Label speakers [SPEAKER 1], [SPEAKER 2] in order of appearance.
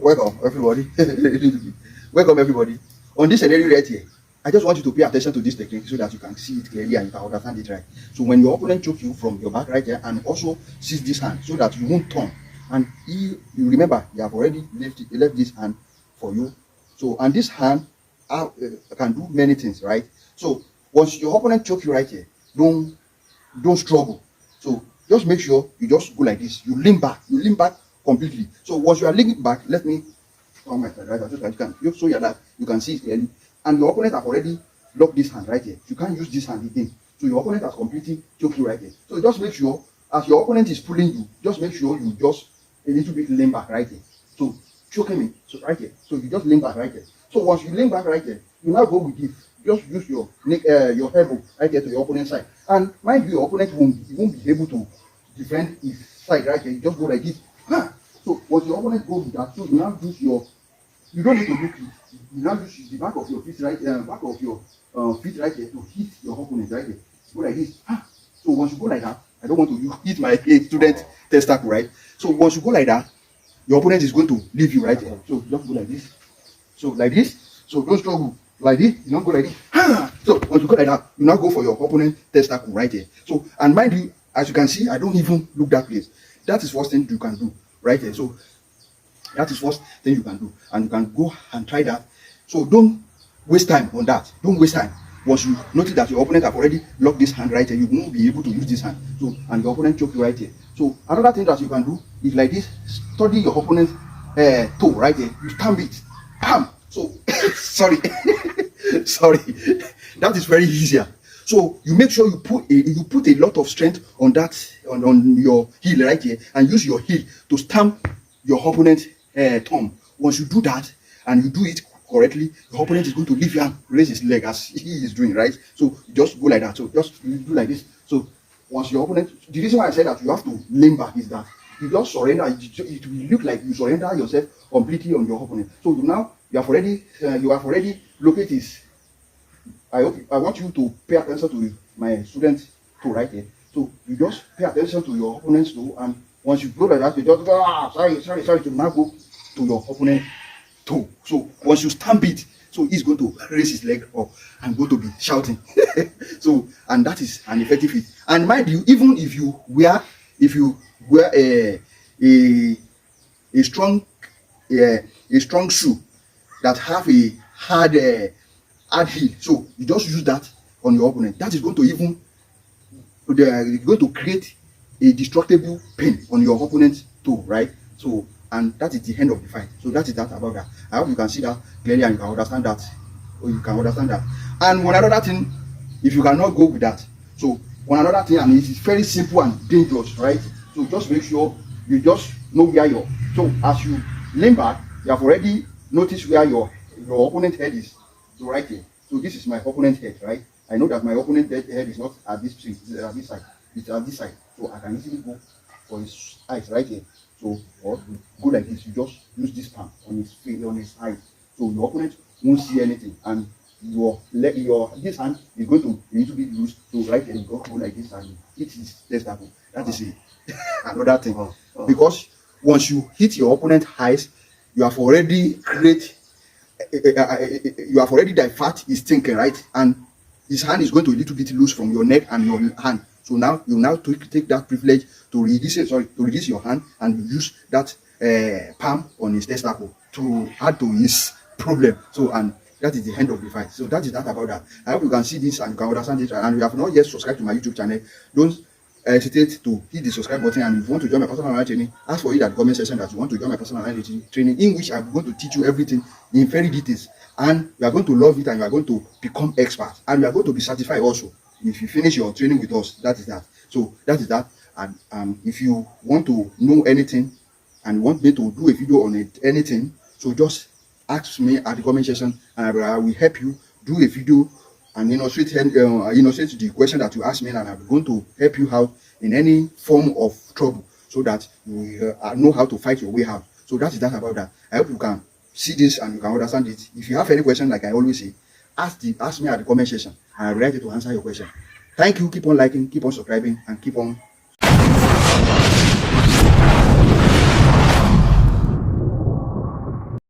[SPEAKER 1] Welcome everybody. Welcome everybody. On this scenario right here, I just want you to pay attention to this technique so that you can see it clearly and you can understand it right. So when your opponent choke you from your back right here and also seize this hand so that you won't turn, and you remember you have already left this hand for you. So and this hand can do many things, right? So once your opponent choke you right here, don't struggle. So just make sure you just go like this. You lean back completely. So once you are leaning back, let me come my side right so that you can see it clearly. And your opponent have already locked this hand right here. You can't use this hand again. So your opponent has completely choked you right here. So just make sure as your opponent is pulling you, just make sure you just a little bit lean back right here. So choking me. So right here. So you just lean back right here. So once you lean back right here, you now go with this. Just use your neck, your elbow right here to your opponent's side. And mind you, your opponent won't be able to defend his side right here. You just go like this. So once your opponent goes with that, so you now use you don't need to look it. You now use the back of your feet right, back of your feet right here to hit your opponent right here. Go like this. So once you go like that, I don't want to hit my student testicle, right? So once you go like that, your opponent is going to leave you right here. So just go like this. So like this. So don't struggle. Like this, you don't go like this. So once you go like that, you now go for your opponent testicle right here. So and mind you, as you can see, I don't even look that place. That is first thing you can do right here. So that is first thing you can do, and you can go and try that. So don't waste time on that. Don't waste time. Once you notice that your opponent have already locked this hand right here, you won't be able to use this hand. So and your opponent choke you right here. So another thing that you can do is like this. Study your opponent's toe right here. You stamp it. Bam. So sorry. Sorry, that is very easier. So you make sure you put a lot of strength on that on your heel right here, and use your heel to stamp your opponent's thumb. Once you do that and you do it correctly, your opponent is going to leave you and raise his leg as he is doing, right? So you just go like that. So just do like this. So once your opponent, the reason why I said that you have to lean back is that you just surrender. It will look like you surrender yourself completely on your opponent. So you have already located his. I want you to pay attention to my student toe right here. So you just pay attention to your opponent's toe, and once you go like that, you just go, sorry, to now go to your opponent's toe. So once you stamp it, so he's going to raise his leg up and going to be shouting. So and that is an effective hit. And mind you, even if you wear a strong shoe that have a hard heel, so you just use that on your opponent. That is going to create a destructible pain on your opponent's toe, right? So and that is the end of the fight. So that is that about that. I hope you can see that clearly and you can understand that. And one other thing, if you cannot go with that, so one other thing, and it is very simple and dangerous, right? So just make sure you just know where you're. So as you lean back, you have already noticed where your opponent's head is. So right here. So this is my opponent's head, right? I know that my opponent's head is not at this place, it's at this side. It's at this side. So I can easily go for his eyes right here. So or go like this. You just use this palm on his face, on his eyes. So your opponent won't see anything, and this hand is going to a little bit loose. So right here, you go like this and hit his testicle. That is it. Another thing. Because once you hit your opponent's eyes, you have already divert his thinking, right? And his hand is going to a little bit loose from your neck and your hand. So now you take that privilege to release your hand and use that palm on his testicle to add to his problem. So and that is the end of the fight. So that is that about that. I hope you can see this and you can understand it. And if you have not yet subscribed to my YouTube channel, don't hesitate to hit the subscribe button. And if you want to join my personal online training, ask for it at the comment section that you want to join my personal online training, in which I'm going to teach you everything in very details, and you are going to love it, and you are going to become expert, and you are going to be certified also if you finish your training with us. That is that. So that is that. And if you want to know anything and want me to do a video on it, anything, so just ask me at the comment section, and I will help you do a video and illustrate the question that you ask me, and I'm going to help you out in any form of trouble so that you know how to fight your way out. So that is that about that. I hope you can see this and you can understand it. If you have any question, like I always say, ask me at the comment section, and I'll be ready to answer your question. Thank you. Keep on liking, keep on subscribing, and keep on